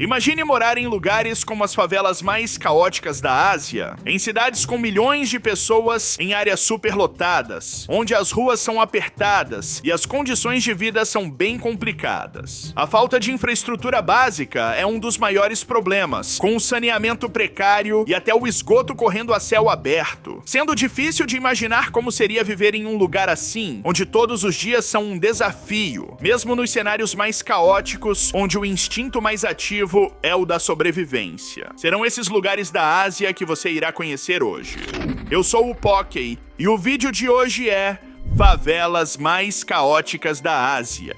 Imagine morar em lugares como as favelas mais caóticas da Ásia, em cidades com milhões de pessoas em áreas superlotadas, onde as ruas são apertadas e as condições de vida são bem complicadas. A falta de infraestrutura básica é um dos maiores problemas, com o saneamento precário e até o esgoto correndo a céu aberto, sendo difícil de imaginar como seria viver em um lugar assim, onde todos os dias são um desafio, mesmo nos cenários mais caóticos, onde o instinto mais ativo é o da sobrevivência. Serão esses lugares da Ásia que você irá conhecer hoje. Eu sou o Pockey e o vídeo de hoje é Favelas mais caóticas da Ásia.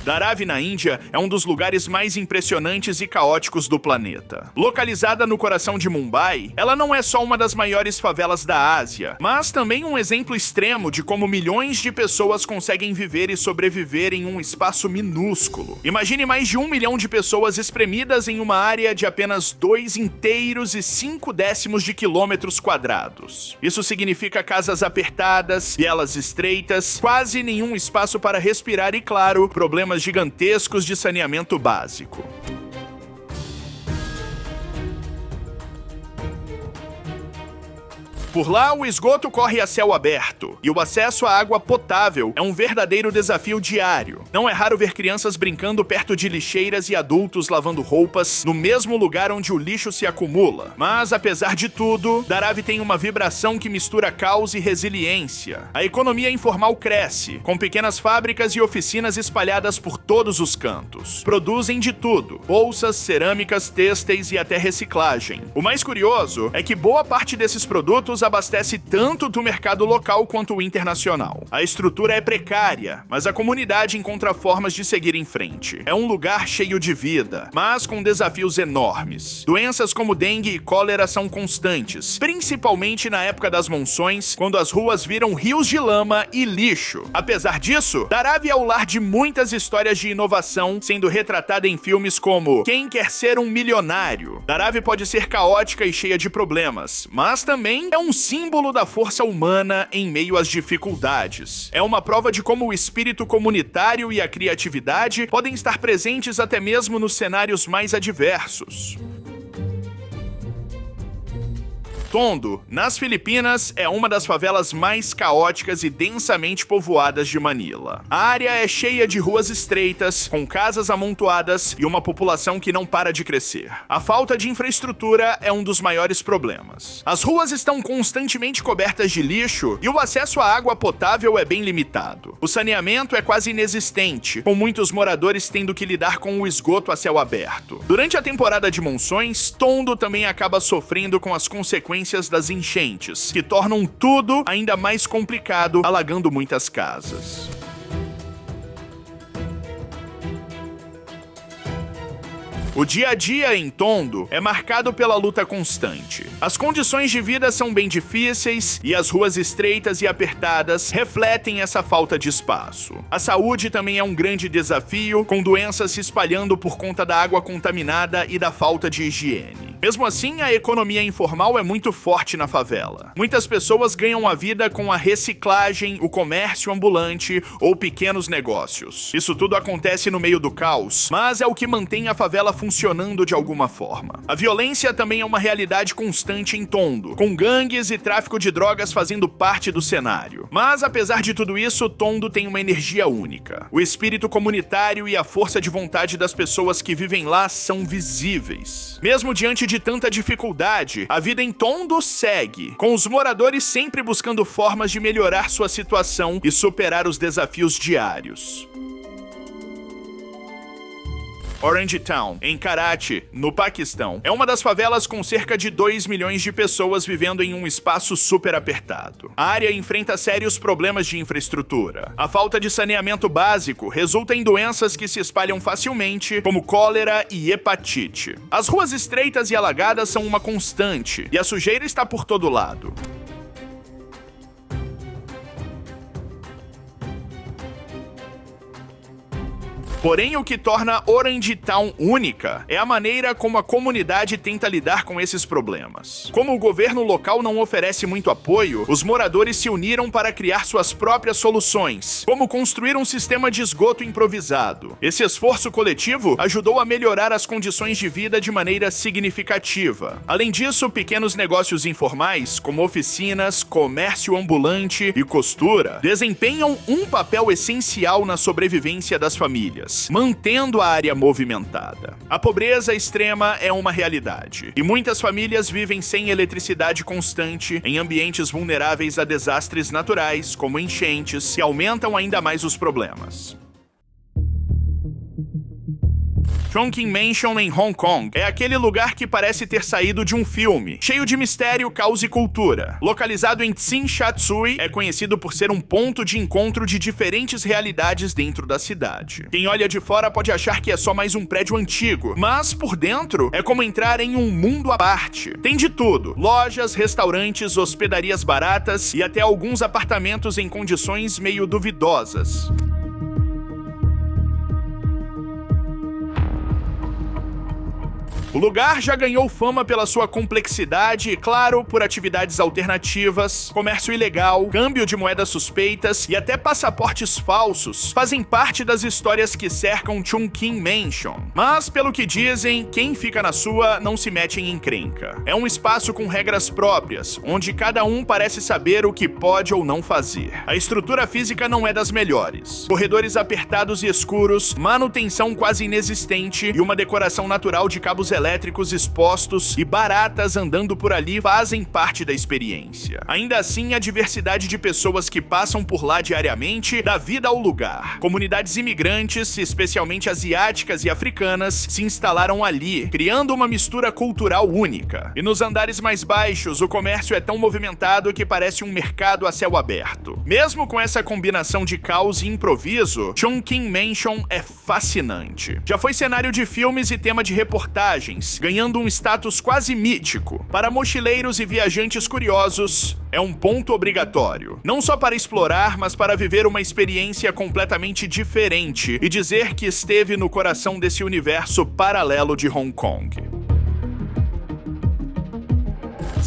Dharavi, na Índia, é um dos lugares mais impressionantes e caóticos do planeta. Localizada no coração de Mumbai, ela não é só uma das maiores favelas da Ásia, mas também um exemplo extremo de como milhões de pessoas conseguem viver e sobreviver em um espaço minúsculo. Imagine mais de 1 milhão de pessoas espremidas em uma área de apenas 2,5 de quilômetros quadrados. Isso significa casas apertadas, vielas estreitas, quase nenhum espaço para respirar e, claro, problemas gigantescos de saneamento básico. Por lá, o esgoto corre a céu aberto, e o acesso à água potável é um verdadeiro desafio diário. Não é raro ver crianças brincando perto de lixeiras e adultos lavando roupas no mesmo lugar onde o lixo se acumula. Mas, apesar de tudo, Dharavi tem uma vibração que mistura caos e resiliência. A economia informal cresce, com pequenas fábricas e oficinas espalhadas por todos os cantos. Produzem de tudo: bolsas, cerâmicas, têxteis e até reciclagem. O mais curioso é que boa parte desses produtos abastece tanto do mercado local quanto o internacional. A estrutura é precária, mas a comunidade encontra formas de seguir em frente. É um lugar cheio de vida, mas com desafios enormes. Doenças como dengue e cólera são constantes, principalmente na época das monções, quando as ruas viram rios de lama e lixo. Apesar disso, Dharavi é o lar de muitas histórias de inovação, sendo retratada em filmes como Quem Quer Ser um Milionário. Dharavi pode ser caótica e cheia de problemas, mas também é um símbolo da força humana em meio às dificuldades. É uma prova de como o espírito comunitário e a criatividade podem estar presentes até mesmo nos cenários mais adversos. Tondo, nas Filipinas, é uma das favelas mais caóticas e densamente povoadas de Manila. A área é cheia de ruas estreitas, com casas amontoadas e uma população que não para de crescer. A falta de infraestrutura é um dos maiores problemas. As ruas estão constantemente cobertas de lixo e o acesso à água potável é bem limitado. O saneamento é quase inexistente, com muitos moradores tendo que lidar com o esgoto a céu aberto. Durante a temporada de monções, Tondo também acaba sofrendo com as consequências das enchentes, que tornam tudo ainda mais complicado, alagando muitas casas. O dia a dia em Tondo é marcado pela luta constante. As condições de vida são bem difíceis e as ruas estreitas e apertadas refletem essa falta de espaço. A saúde também é um grande desafio, com doenças se espalhando por conta da água contaminada e da falta de higiene. Mesmo assim, a economia informal é muito forte na favela. Muitas pessoas ganham a vida com a reciclagem, o comércio ambulante ou pequenos negócios. Isso tudo acontece no meio do caos, mas é o que mantém a favela funcionando de alguma forma. A violência também é uma realidade constante em Tondo, com gangues e tráfico de drogas fazendo parte do cenário. Mas, apesar de tudo isso, Tondo tem uma energia única. O espírito comunitário e a força de vontade das pessoas que vivem lá são visíveis. Mesmo diante de tanta dificuldade, a vida em Tondo segue, com os moradores sempre buscando formas de melhorar sua situação e superar os desafios diários. Orange Town, em Karachi, no Paquistão, é uma das favelas com cerca de 2 milhões de pessoas vivendo em um espaço super apertado. A área enfrenta sérios problemas de infraestrutura. A falta de saneamento básico resulta em doenças que se espalham facilmente, como cólera e hepatite. As ruas estreitas e alagadas são uma constante, e a sujeira está por todo lado. Porém, o que torna Orange Town única é a maneira como a comunidade tenta lidar com esses problemas. Como o governo local não oferece muito apoio, os moradores se uniram para criar suas próprias soluções, como construir um sistema de esgoto improvisado. Esse esforço coletivo ajudou a melhorar as condições de vida de maneira significativa. Além disso, pequenos negócios informais, como oficinas, comércio ambulante e costura, desempenham um papel essencial na sobrevivência das famílias, mantendo a área movimentada. A pobreza extrema é uma realidade, e muitas famílias vivem sem eletricidade constante em ambientes vulneráveis a desastres naturais, como enchentes, que aumentam ainda mais os problemas. Chongqing Mansion em Hong Kong é aquele lugar que parece ter saído de um filme, cheio de mistério, caos e cultura. Localizado em Tsim Sha Tsui, é conhecido por ser um ponto de encontro de diferentes realidades dentro da cidade. Quem olha de fora pode achar que é só mais um prédio antigo, mas por dentro é como entrar em um mundo à parte. Tem de tudo: lojas, restaurantes, hospedarias baratas e até alguns apartamentos em condições meio duvidosas. O lugar já ganhou fama pela sua complexidade e, claro, por atividades alternativas, comércio ilegal, câmbio de moedas suspeitas e até passaportes falsos fazem parte das histórias que cercam Chongqing Mansion. Mas, pelo que dizem, quem fica na sua não se mete em encrenca. É um espaço com regras próprias, onde cada um parece saber o que pode ou não fazer. A estrutura física não é das melhores. Corredores apertados e escuros, manutenção quase inexistente e uma decoração natural de cabos elétricos expostos e baratas andando por ali fazem parte da experiência. Ainda assim, a diversidade de pessoas que passam por lá diariamente dá vida ao lugar. Comunidades imigrantes, especialmente asiáticas e africanas, se instalaram ali, criando uma mistura cultural única. E nos andares mais baixos, o comércio é tão movimentado que parece um mercado a céu aberto. Mesmo com essa combinação de caos e improviso, Chongqing Mansion é fascinante. Já foi cenário de filmes e tema de reportagens, ganhando um status quase mítico. Para mochileiros e viajantes curiosos, é um ponto obrigatório. Não só para explorar, mas para viver uma experiência completamente diferente e dizer que esteve no coração desse universo paralelo de Hong Kong.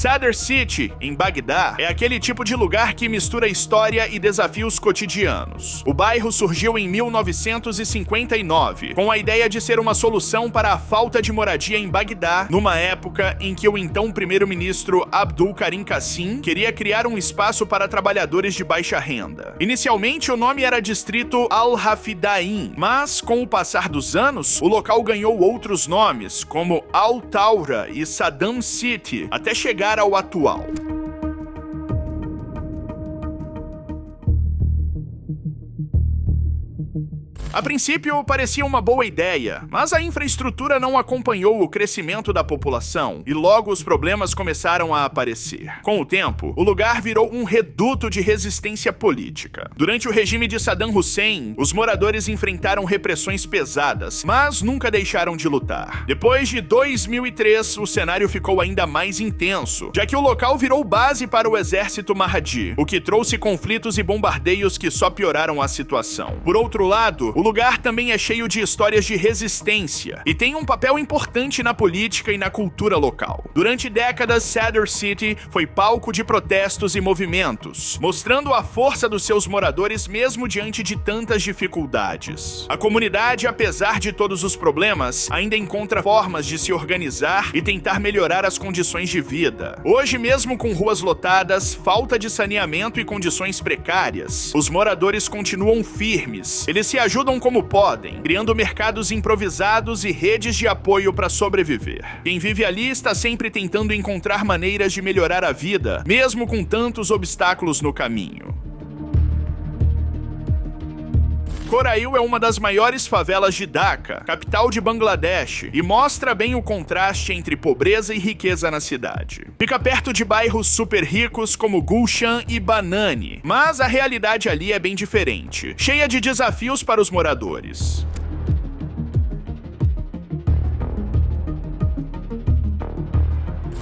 Sadr City, em Bagdá, é aquele tipo de lugar que mistura história e desafios cotidianos. O bairro surgiu em 1959, com a ideia de ser uma solução para a falta de moradia em Bagdá, numa época em que o então primeiro-ministro Abdul Karim Qassim queria criar um espaço para trabalhadores de baixa renda. Inicialmente, o nome era Distrito Al-Hafidain, mas, com o passar dos anos, o local ganhou outros nomes, como Al-Taura e Saddam City, até chegar ao atual. A princípio, parecia uma boa ideia, mas a infraestrutura não acompanhou o crescimento da população e logo os problemas começaram a aparecer. Com o tempo, o lugar virou um reduto de resistência política. Durante o regime de Saddam Hussein, os moradores enfrentaram repressões pesadas, mas nunca deixaram de lutar. Depois de 2003, o cenário ficou ainda mais intenso, já que o local virou base para o exército Mahdi, o que trouxe conflitos e bombardeios que só pioraram a situação. Por outro lado, o lugar também é cheio de histórias de resistência e tem um papel importante na política e na cultura local. Durante décadas, Sadr City foi palco de protestos e movimentos, mostrando a força dos seus moradores mesmo diante de tantas dificuldades. A comunidade, apesar de todos os problemas, ainda encontra formas de se organizar e tentar melhorar as condições de vida. Hoje, mesmo com ruas lotadas, falta de saneamento e condições precárias, os moradores continuam firmes. Eles se ajudam como podem, criando mercados improvisados e redes de apoio para sobreviver. Quem vive ali está sempre tentando encontrar maneiras de melhorar a vida, mesmo com tantos obstáculos no caminho. Korail é uma das maiores favelas de Dhaka, capital de Bangladesh, e mostra bem o contraste entre pobreza e riqueza na cidade. Fica perto de bairros super ricos como Gulshan e Banani, mas a realidade ali é bem diferente, cheia de desafios para os moradores.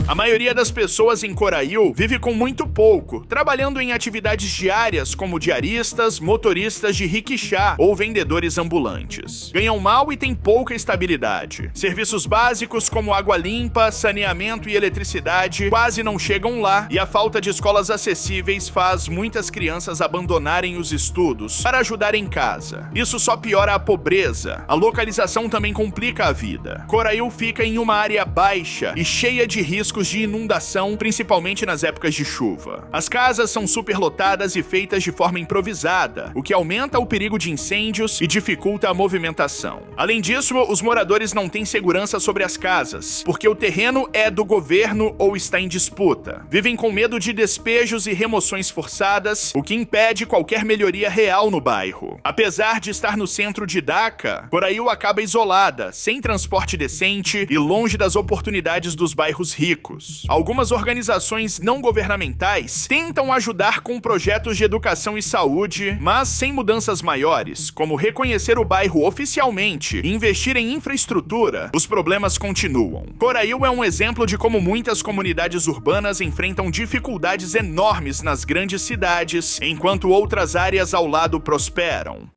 A maioria das pessoas em Corail vive com muito pouco, trabalhando em atividades diárias como diaristas, motoristas de rickshaw ou vendedores ambulantes. Ganham mal e têm pouca estabilidade. Serviços básicos como água limpa, saneamento e eletricidade quase não chegam lá, e a falta de escolas acessíveis faz muitas crianças abandonarem os estudos para ajudar em casa. Isso só piora a pobreza. A localização também complica a vida. Corail fica em uma área baixa e cheia de riscos de inundação, principalmente nas épocas de chuva. As casas são superlotadas e feitas de forma improvisada, o que aumenta o perigo de incêndios e dificulta a movimentação. Além disso, os moradores não têm segurança sobre as casas, porque o terreno é do governo ou está em disputa. Vivem com medo de despejos e remoções forçadas, o que impede qualquer melhoria real no bairro. Apesar de estar no centro de Dhaka, Corail acaba isolada, sem transporte decente e longe das oportunidades dos bairros ricos. Algumas organizações não governamentais tentam ajudar com projetos de educação e saúde, mas sem mudanças maiores, como reconhecer o bairro oficialmente e investir em infraestrutura, os problemas continuam. Corail é um exemplo de como muitas comunidades urbanas enfrentam dificuldades enormes nas grandes cidades, enquanto outras áreas ao lado prosperam.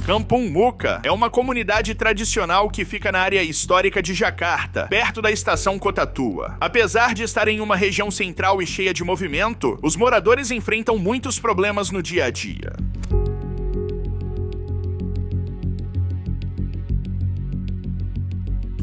Kampung Muka é uma comunidade tradicional que fica na área histórica de Jakarta, perto da estação Kota Tua. Apesar de estar em uma região central e cheia de movimento, os moradores enfrentam muitos problemas no dia a dia.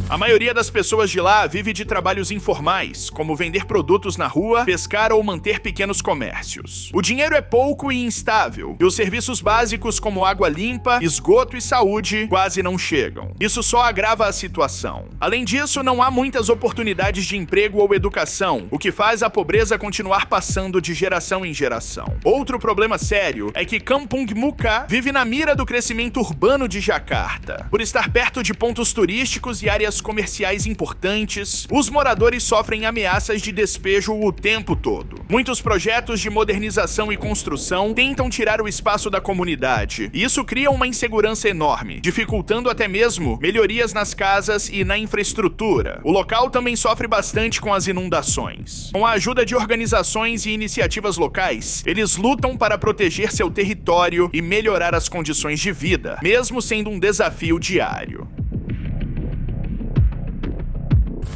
A maioria das pessoas de lá vive de trabalhos informais, como vender produtos na rua, pescar ou manter pequenos comércios. O dinheiro é pouco e instável, e os serviços básicos como água limpa, esgoto e saúde quase não chegam. Isso só agrava a situação. Além disso, não há muitas oportunidades de emprego ou educação, o que faz a pobreza continuar passando de geração em geração. Outro problema sério é que Kampung Muka vive na mira do crescimento urbano de Jakarta. Por estar perto de pontos turísticos e áreas comerciais importantes, os moradores sofrem ameaças de despejo o tempo todo. Muitos projetos de modernização e construção tentam tirar o espaço da comunidade, e isso cria uma insegurança enorme, dificultando até mesmo melhorias nas casas e na infraestrutura. O local também sofre bastante com as inundações. Com a ajuda de organizações e iniciativas locais, eles lutam para proteger seu território e melhorar as condições de vida, mesmo sendo um desafio diário.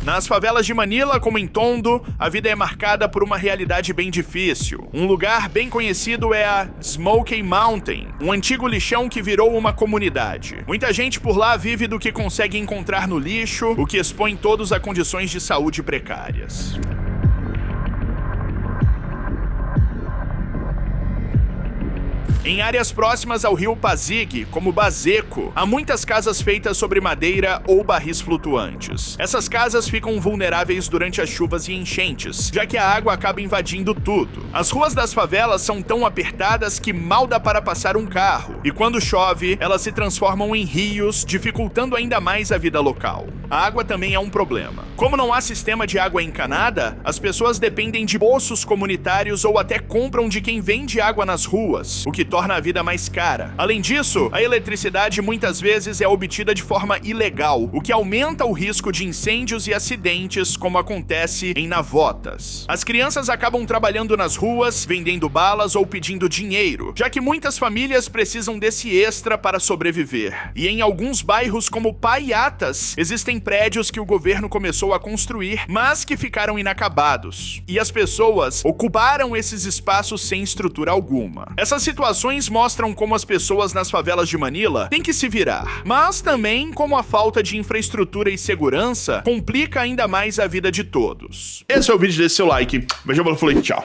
Nas favelas de Manila, como em Tondo, a vida é marcada por uma realidade bem difícil. Um lugar bem conhecido é a Smoky Mountain, um antigo lixão que virou uma comunidade. Muita gente por lá vive do que consegue encontrar no lixo, o que expõe todos a condições de saúde precárias. Em áreas próximas ao rio Pasig, como Baseco, há muitas casas feitas sobre madeira ou barris flutuantes. Essas casas ficam vulneráveis durante as chuvas e enchentes, já que a água acaba invadindo tudo. As ruas das favelas são tão apertadas que mal dá para passar um carro, e quando chove, elas se transformam em rios, dificultando ainda mais a vida local. A água também é um problema. Como não há sistema de água encanada, as pessoas dependem de poços comunitários ou até compram de quem vende água nas ruas, o que torna a vida mais cara. Além disso, a eletricidade muitas vezes é obtida de forma ilegal, o que aumenta o risco de incêndios e acidentes, como acontece em Navotas. As crianças acabam trabalhando nas ruas, vendendo balas ou pedindo dinheiro, já que muitas famílias precisam desse extra para sobreviver. E em alguns bairros como Paiatas, existem prédios que o governo começou a construir, mas que ficaram inacabados. E as pessoas ocuparam esses espaços sem estrutura alguma. Essas situações mostram como as pessoas nas favelas de Manila têm que se virar, mas também como a falta de infraestrutura e segurança complica ainda mais a vida de todos. Esse é o vídeo, desse seu like. Beijão, falei, tchau.